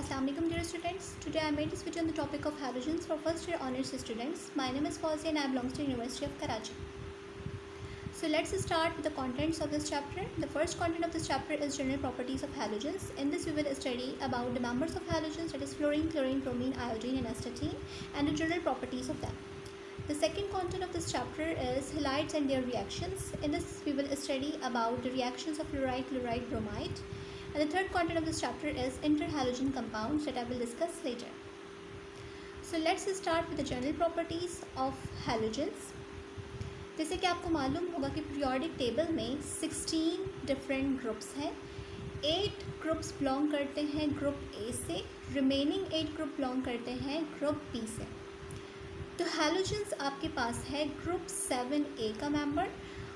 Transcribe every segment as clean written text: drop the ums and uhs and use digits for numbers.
Assalamualaikum dear students. Today I made this video on the topic of halogens for first year honors students. My name is Fawzia and I belong to University of Karachi. So let's start with the contents of this chapter. The first content of this chapter is general properties of halogens. In this we will study about the members of halogens, that is fluorine, chlorine, bromine, iodine and astatine, and the general properties of them. The second content of this chapter is halides and their reactions. In this we will study about the reactions of fluoride, chloride, bromide. And the third content of this chapter is interhalogen compounds that I will discuss later. So let's start with the general properties of halogens. जैसे कि आपको मालूम होगा कि periodic table में 16 different groups हैं. 8 groups belong करते हैं ग्रुप ए से, रिमेनिंग 8 ग्रुप बिलोंग करते हैं ग्रुप बी से. तो हैलोजेंस आपके पास है ग्रुप 7A का मेंबर,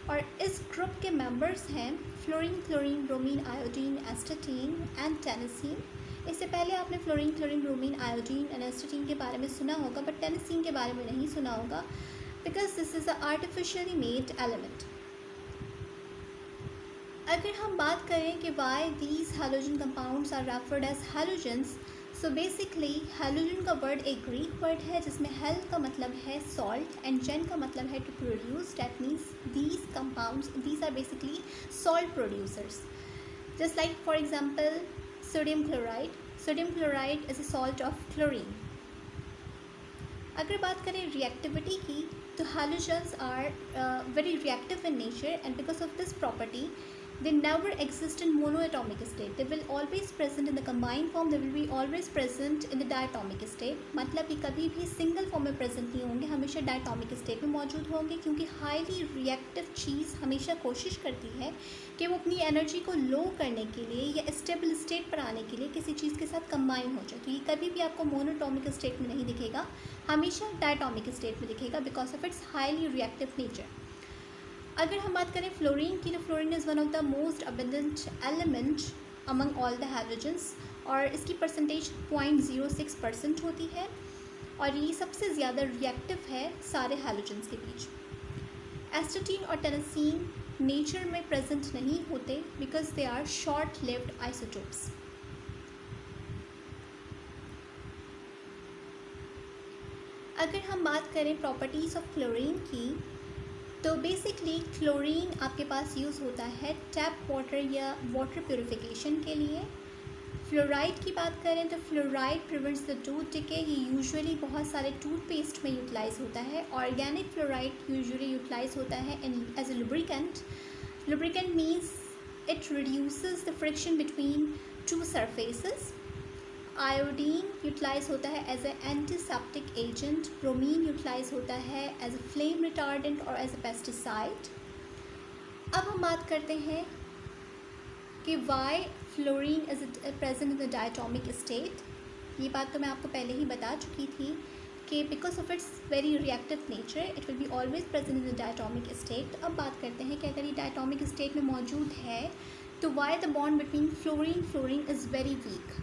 और इस ग्रुप के मेंबर्स हैं fluorine, chlorine, bromine, iodine, astatine and tennessine. इससे पहले आपने fluorine, chlorine, bromine, iodine and astatine के बारे में सुना होगा, बट टेनेसीन के बारे में नहीं सुना होगा, because this is a artificially made element. अगर हम बात करें कि why these halogen compounds are referred as halogens, so basically halogen का वर्ड एक ग्रीक वर्ड है जिसमें हेल का मतलब है सॉल्ट एंड जेन का मतलब है to produce. That means these compounds, these are basically salt producers. Just like for example sodium chloride. Sodium chloride is a salt of chlorine. अगर बात करें रिएक्टिविटी की, तो halogens are very reactive in nature, and because of this property they never exist in monoatomic state. They will always present in the combined form. They will be always present in the diatomic state. मतलब कि कभी भी single form में present नहीं होंगे, हमेशा diatomic state में मौजूद होंगे, क्योंकि हाईली रिएक्टिव चीज़ हमेशा कोशिश करती है कि वो अपनी एनर्जी को लो करने के लिए या स्टेबल स्टेट पर आने के लिए किसी चीज़ के साथ कंबाइन हो जाए. तो ये कभी भी आपको मोनोटोमिक स्टेट में नहीं दिखेगा, हमेशा डायटोमिक स्टेट में दिखेगा because of its highly reactive nature. अगर हम बात करें फ्लोरीन की, तो fluorine is one of the most abundant element among all the halogens, और इसकी परसेंटेज 0.06% होती है, और ये सबसे ज़्यादा रिएक्टिव है सारे हैलोजेंस के बीच. एस्टाटीन और टेनेसीन नेचर में प्रेजेंट नहीं होते because they are short lived isotopes. अगर हम बात करें प्रॉपर्टीज़ ऑफ क्लोरीन की, तो बेसिकली क्लोरीन आपके पास यूज़ होता है टैप वाटर या वाटर प्योरीफिकेशन के लिए. फ्लोराइड की बात करें तो fluoride prevents the tooth decay. ये यूजुअली बहुत सारे टूथपेस्ट में यूटिलाइज होता है. ऑर्गेनिक फ्लोराइड यूजुअली यूटिलाइज होता है in as a lubricant. Lubricant means it reduces the friction between two surfaces. Iodine utilise होता है as a antiseptic agent. Bromine utilise होता है एज ए फ्लेम रिटार्डेंट और एज ए पेस्टिसाइड. अब हम बात करते हैं कि why fluorine is present in the diatomic state. ये बात तो मैं आपको पहले ही बता चुकी थी कि because of it's very reactive nature it will be always present in the diatomic state. अब बात करते हैं कि अगर ये डायटोमिक स्टेट में मौजूद है तो why the bond between fluorine is very weak.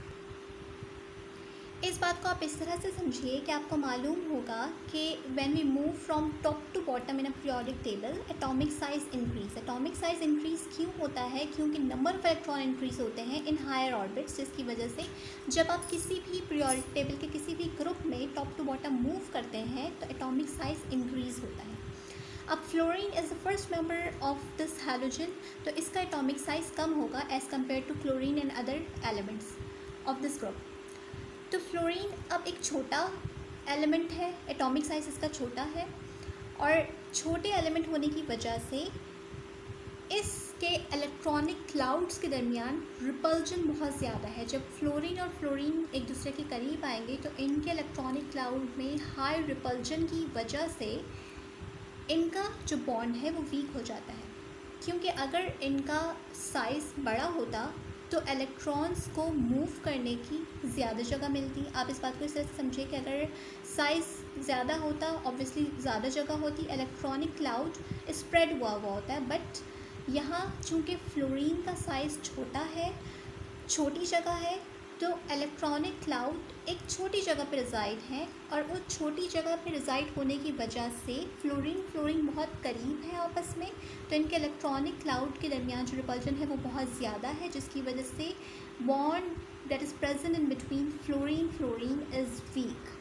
इस बात को आप इस तरह से समझिए कि आपको मालूम होगा कि when we move from top to bottom in a periodic table, atomic size increase. Atomic size increase क्यों होता है? क्योंकि नंबर ऑफ इलेक्ट्रॉन इंक्रीज होते हैं इन हायर ऑर्बिट्स, जिसकी वजह से जब आप किसी भी पीरियोडिक टेबल के किसी भी ग्रुप में टॉप टू बॉटम मूव करते हैं तो एटॉमिक साइज इंक्रीज होता है. अब fluorine is the first member of this halogen, तो इसका एटॉमिक साइज कम होगा as compare to chlorine and other elements of this group. तो फ्लोरीन अब एक छोटा एलिमेंट है, एटॉमिक साइज इसका छोटा है, और छोटे एलिमेंट होने की वजह से इसके इलेक्ट्रॉनिक क्लाउड्स के दरमियान रिपल्जन बहुत ज़्यादा है. जब फ्लोरीन और फ्लोरीन एक दूसरे के करीब आएंगे तो इनके इलेक्ट्रॉनिक क्लाउड में हाई रिपल्जन की वजह से इनका जो बॉन्ड है वो वीक हो जाता है. क्योंकि अगर इनका साइज़ बड़ा होता तो इलेक्ट्रॉन्स को मूव करने की ज़्यादा जगह मिलती. आप इस बात को इस तरह से समझिए कि अगर साइज़ ज़्यादा होता ऑब्वियसली ज़्यादा जगह होती, इलेक्ट्रॉनिक क्लाउड स्प्रेड हुआ होता है. बट यहाँ चूँकि फ्लोरीन का साइज़ छोटा है, छोटी जगह है, तो इलेक्ट्रॉनिक क्लाउड एक छोटी जगह पर रिज़ाइड है और उस छोटी जगह पर रिज़ाइड होने की वजह से फ्लोरीन बहुत करीब है आपस में, तो इनके इलेक्ट्रॉनिक क्लाउड के दरमियान जो रिपल्जन है वो बहुत ज़्यादा है, जिसकी वजह से bond that is present in between fluorine is week.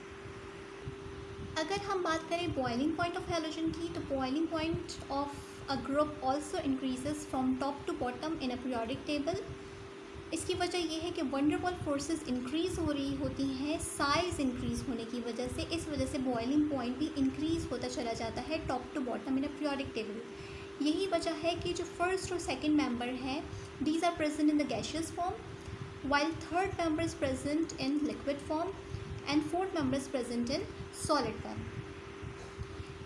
अगर हम बात करें बॉइलिंग पॉइंट ऑफ हैलोजन की, तो boiling point of a group also increases from top to bottom in a periodic table. इसकी वजह यह है कि वंडरवॉल फोर्सेस इंक्रीज़ हो रही होती हैं साइज़ इंक्रीज़ होने की वजह से, इस वजह से बॉइलिंग पॉइंट भी इंक्रीज़ होता चला जाता है top to bottom in a periodic table. यही वजह है कि जो फर्स्ट और सेकंड मेंबर हैं these are present in the gaseous form, while third member is present in liquid form and fourth member is present in solid form.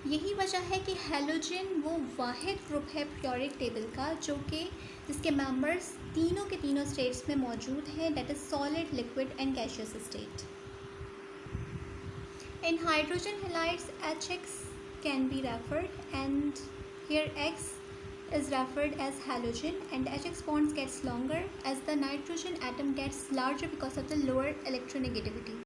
यही वजह है कि हैलोजन वो वाहिद ग्रुप है पीरियोडिक टेबल का जिसके मेंबर्स तीनों के तीनों स्टेट्स में मौजूद हैं, that is solid, liquid and gaseous state. In hydrogen halides HX can be referred and here X is referred as halogen and HX bonds gets longer as the nitrogen atom gets larger because of the lower electronegativity।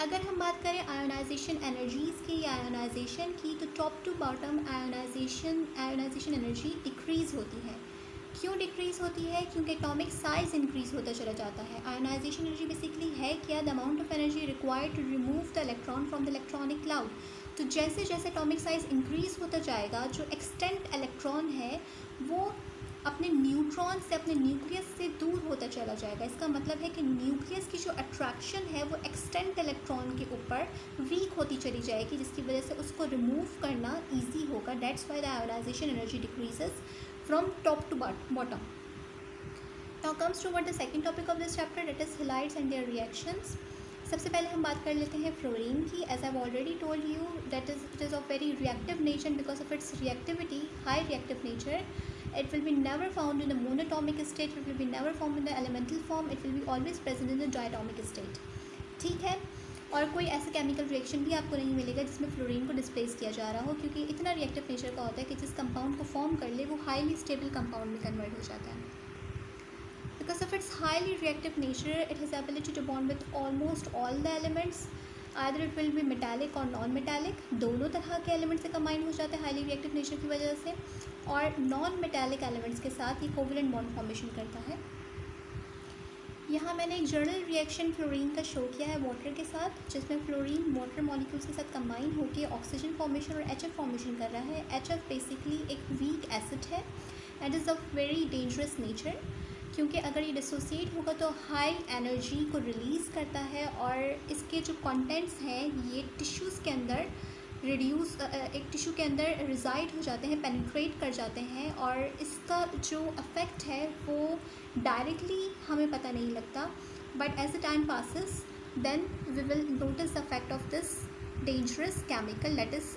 अगर हम बात करें ionisation energies की या ionization की, तो top to bottom ionization energy decrease होती है। क्यों डिक्रीज़ होती है? क्योंकि एटॉमिक साइज़ इंक्रीज़ होता चला जाता है। आयोनाइजेशन एनर्जी बेसिकली है क्या? The amount of energy required to remove the electron from the electronic cloud. तो जैसे जैसे एटॉमिक साइज़ इंक्रीज़ होता जाएगा, जो एक्सटेंट इलेक्ट्रॉन है वो अपने न्यूट्रॉन से, अपने न्यूक्लियस से दूर होता चला जाएगा। इसका मतलब है कि न्यूक्लियस की जो अट्रैक्शन है वो एक्सटेंट इलेक्ट्रॉन के ऊपर वीक होती चली जाएगी, जिसकी वजह से उसको रिमूव करना ईजी होगा। That's why the ionization energy decreases from top to bottom. Now comes to what the second topic of this chapter, that is halides and their reactions. सबसे पहले हम बात कर लेते हैं फ्लोरीन की। As I have already told you that it is of very reactive nature, because of its reactivity, high reactive nature, it will be never found in the monatomic state, it will be never found in the elemental form, it will be always present in the diatomic state। ठीक है, और कोई ऐसा chemical reaction भी आपको नहीं मिलेगा जिसमें फ्लोरीन को डिस्प्लेस किया जा रहा हो, क्योंकि इतना रिएक्टिव नेचर का होता है कि जिस कंपाउंड को फॉर्म कर ले वो हाईली स्टेबल कंपाउंड में कन्वर्ट हो जाता है। Because of its highly reactive nature, it has ability to bond with almost all the elements, either it will be metallic और नॉन मेटालिक। दोनों तरह के एलिमेंट्स से कंबाइन हो जाते हैं हाईली रिएक्टिव नेचर की वजह से, और नॉन मेटालिक एलिमेंट्स के साथ ये कोवलेंट बॉन्ड फॉर्मेशन करता है। यहाँ मैंने एक जर्नल रिएक्शन फ्लोरीन का शो किया है वाटर के साथ, जिसमें फ्लोरीन वाटर मॉलिक्यूल्स के साथ कंबाइन होकर ऑक्सीजन फॉर्मेशन और HF फॉर्मेशन कर रहा है। HF बेसिकली एक वीक एसिड है and is of very dangerous nature, क्योंकि अगर ये डिसोसिएट होगा तो हाई एनर्जी को रिलीज़ करता है, और इसके जो कंटेंट्स हैं ये टिश्यूज़ के अंदर एक टिश्यू के अंदर रिजाइड हो जाते हैं, पेनिट्रेट कर जाते हैं, और इसका जो इफ़ेक्ट है वो डायरेक्टली हमें पता नहीं लगता, but as the time passes then we will notice the effect of this dangerous chemical that is.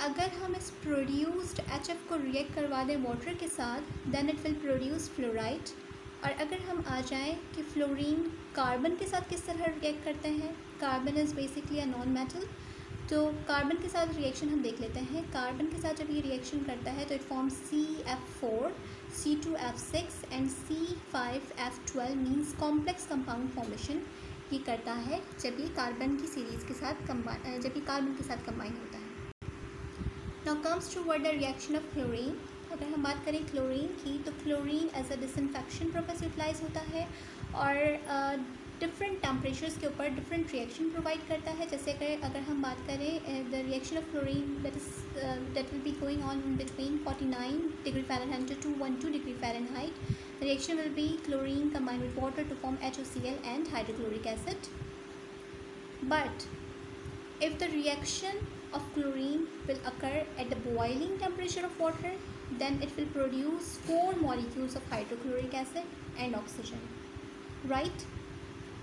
अगर हम इस प्रोड्यूस्ड HF को रिएक्ट करवा दें वाटर के साथ, then it will produce fluoride. और अगर हम आ जाएं कि फ्लोरीन कार्बन के साथ किस तरह रिएक्ट करते हैं, carbon is basically a non metal, तो कार्बन के साथ रिएक्शन हम देख लेते हैं। कार्बन के साथ जब ये रिएक्शन करता है तो it form CF4, C2F6 and C5F12 means complex compound formation ये करता है जब ये कार्बन की सीरीज़ के साथ कार्बन के साथ कंबाइन होता है। Now comes to what the reaction of chlorine. अगर हम बात करें क्लोरीन की, तो chlorine as a disinfection purpose utilize होता है और डिफरेंट टेम्परेचर्स के ऊपर डिफरेंट रिएक्शन प्रोवाइड करता है। जैसे अगर हम बात करें the reaction of chlorine that will be going on between 49 degree Fahrenheit to 212 degree Fahrenheit. The reaction will be chlorine combined with water to form HOCl and hydrochloric acid. But if the reaction of chlorine will occur at the boiling temperature of water, then it will produce 4 molecules of hydrochloric acid and oxygen, right?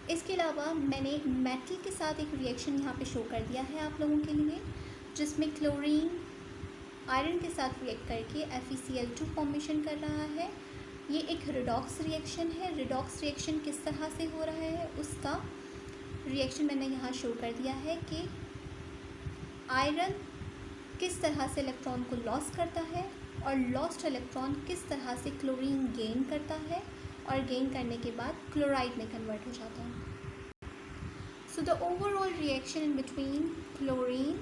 इसके अलावा मैंने metal के साथ एक reaction यहाँ पे show कर दिया है आप लोगों के लिए, जिसमें क्लोरीन आयरन के साथ रिएक्ट करके FeCl2 फॉर्मेशन कर रहा है। ये एक रिडॉक्स रिएक्शन है। रिडॉक्स रिएक्शन किस तरह से हो रहा है उसका रिएक्शन मैंने यहाँ शो कर दिया है कि आयरन किस तरह से इलेक्ट्रॉन को लॉस करता है और लॉस्ट इलेक्ट्रॉन किस तरह से क्लोरीन गेन करता है और गेन करने के बाद क्लोराइड में कन्वर्ट हो जाता है. So the overall reaction in between chlorine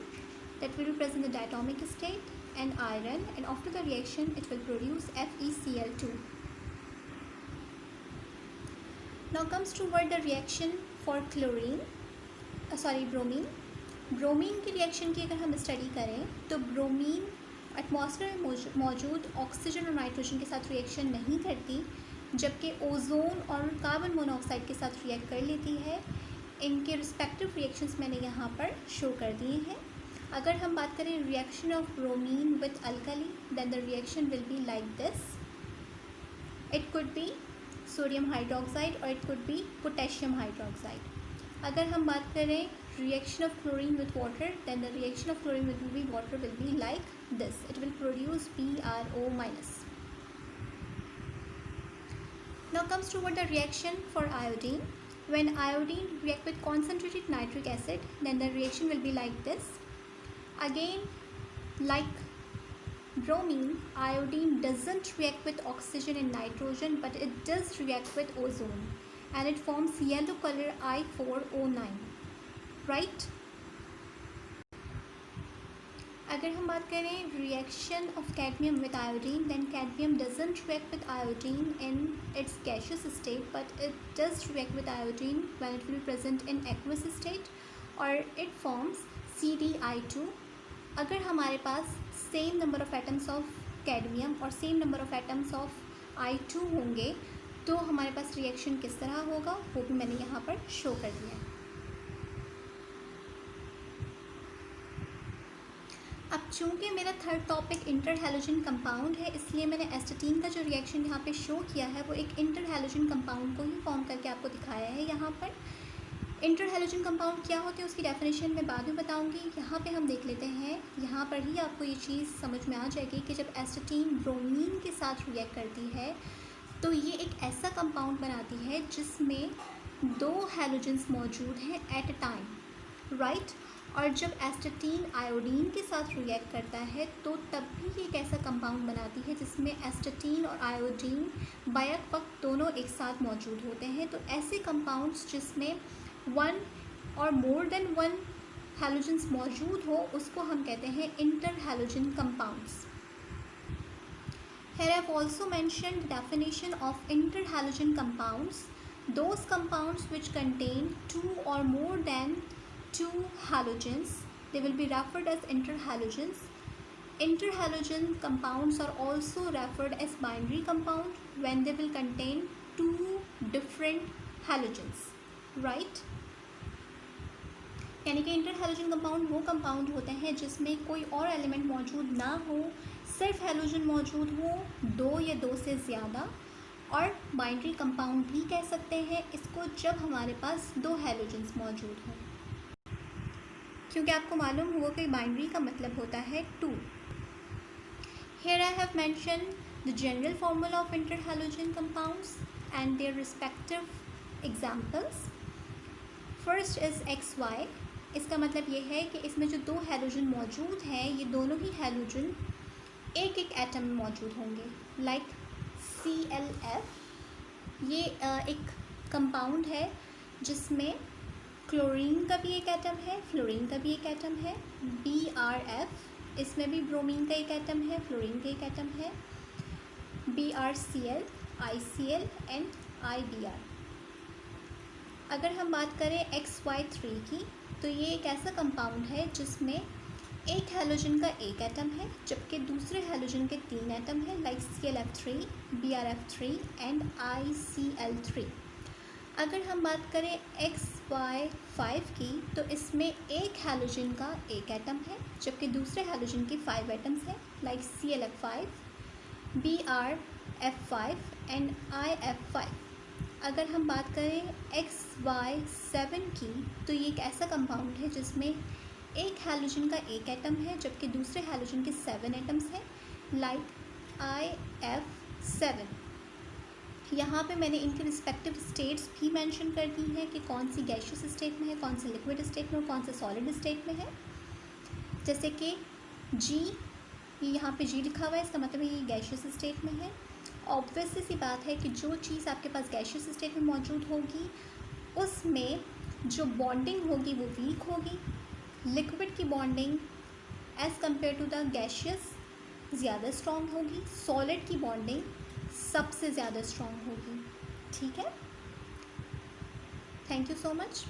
that will represent the diatomic state and iron, and after the reaction it will produce FeCl2. Now comes toward the reaction for bromine. Bromine की reaction की अगर हम study करें तो bromine atmosphere में मौजूद oxygen और nitrogen के साथ रिएक्शन नहीं करती, जबकि ओजोन और कार्बन मोनोऑक्साइड के साथ रिएक्ट कर लेती है. इनके रिस्पेक्टिव रिएक्शंस मैंने यहाँ पर शो कर दिए हैं. अगर हम बात करें reaction of bromine with alkali, then the reaction will be like this. It could be sodium hydroxide और it could be potassium hydroxide. अगर हम बात करें reaction of chlorine with water, then the reaction of chlorine with water will be like this. It will produce BrO-. Now comes toward the reaction for iodine. When iodine react with concentrated nitric acid, then the reaction will be like this. Again, like bromine, iodine doesn't react with oxygen and nitrogen, but it does react with ozone, and it forms yellow color I4O9. Right. अगर हम बात करें reaction of cadmium with iodine, then cadmium doesn't react with iodine in its gaseous state, but it does react with iodine when it will present in aqueous state, और it forms CdI2. अगर हमारे पास same number of atoms of cadmium और same number of atoms of I2 होंगे तो हमारे पास reaction किस तरह होगा वो भी मैंने यहाँ पर शो कर दिया है. अब चूँकि मेरा third topic inter halogen compound है, इसलिए मैंने एस्टेटीन का जो रिएक्शन यहाँ पे शो किया है वो एक इंटर हैलोजन कंपाउंड को ही फॉर्म करके आपको दिखाया है. यहाँ पर इंटर हैलोजन कंपाउंड क्या होते हैं उसकी डेफिनेशन मैं बाद में बताऊँगी. यहाँ पे हम देख लेते हैं, यहाँ पर ही आपको ये चीज़ समझ में आ जाएगी कि जब एस्टेटीन ब्रोमीन के साथ रिएक्ट करती है तो ये एक ऐसा कंपाउंड बनाती है जिसमें 2 हैलोजन्स मौजूद हैं एट अ टाइम, राइट. और जब एस्टेटीन आयोडीन के साथ रिएक्ट करता है तो तब भी ये एक ऐसा कंपाउंड बनाती है जिसमें एस्टेटीन और आयोडीन बैक वक्त दोनों एक साथ मौजूद होते हैं. तो ऐसे कंपाउंड्स जिसमें 1 और मोर देन 1 हैलोजन्स मौजूद हो उसको हम कहते हैं inter halogen compounds. Here I have also mentioned the definition of interhalogen compounds. Those compounds which contain 2 or more than 2 halogens, they will be referred as interhalogens. Interhalogen compounds are also referred as binary compound when they will contain 2 different halogens, right? यानी कि interhalogen compound वो compound होते हैं जिसमें कोई और element मौजूद ना हो, सिर्फ हैलोजन मौजूद हो, 2 या 2 से ज़्यादा. और बाइनरी कंपाउंड भी कह सकते हैं इसको जब हमारे पास 2 हैलोजन्स मौजूद हों, क्योंकि आपको मालूम हुआ कि बाइनरी का मतलब होता है 2. Here I have mentioned the general formula of interhalogen compounds and their respective examples. First is XY. इसका मतलब ये है कि इसमें जो 2 हैलोजन मौजूद हैं ये दोनों ही हैलोजन एक एक एटम में मौजूद होंगे, लाइक ClF. ये एक कंपाउंड है जिसमें क्लोरीन का भी एक एटम है, फ्लोरीन का भी एक एटम है. BrF, इसमें भी ब्रोमीन का एक एटम है, फ्लोरीन का एक एटम है. BrCl, ICl and IBr. अगर हम बात करें XY3 की तो ये एक ऐसा कंपाउंड है जिसमें एक हैलोजन का एक एटम है जबकि दूसरे हैलोजन के 3 एटम हैं, like ClF3, BrF3 and ICl3. अगर हम बात करें XY5 की तो इसमें एक हैलोजन का एक एटम है जबकि दूसरे हैलोजन के 5 एटम्स हैं, like ClF5, BrF5 and IF5. अगर हम बात करें XY7 की तो ये एक ऐसा कंपाउंड है जिसमें एक हैलोजन का एक एटम है जबकि दूसरे हैलोजन के 7 एटम्स हैं, लाइक IF7. यहाँ पे मैंने इनके रिस्पेक्टिव स्टेट्स भी मेंशन कर दी हैं कि कौन सी गैसियस स्टेट में है, कौन सी लिक्विड स्टेट में और कौन से सॉलिड स्टेट में है. जैसे कि G ये यहाँ पे जी लिखा हुआ है, इसका मतलब ये गैशियस स्टेट में है। ऑब्वियसली सी बात है कि जो चीज़ आपके पास गैशियस स्टेट में मौजूद होगी उसमें जो बॉन्डिंग होगी वो वीक होगी। लिक्विड की bonding as compare to the gaseous ज़्यादा स्ट्रॉन्ग होगी। सॉलिड की बॉन्डिंग सबसे ज़्यादा स्ट्रॉन्ग होगी। ठीक है, थैंक यू सो मच।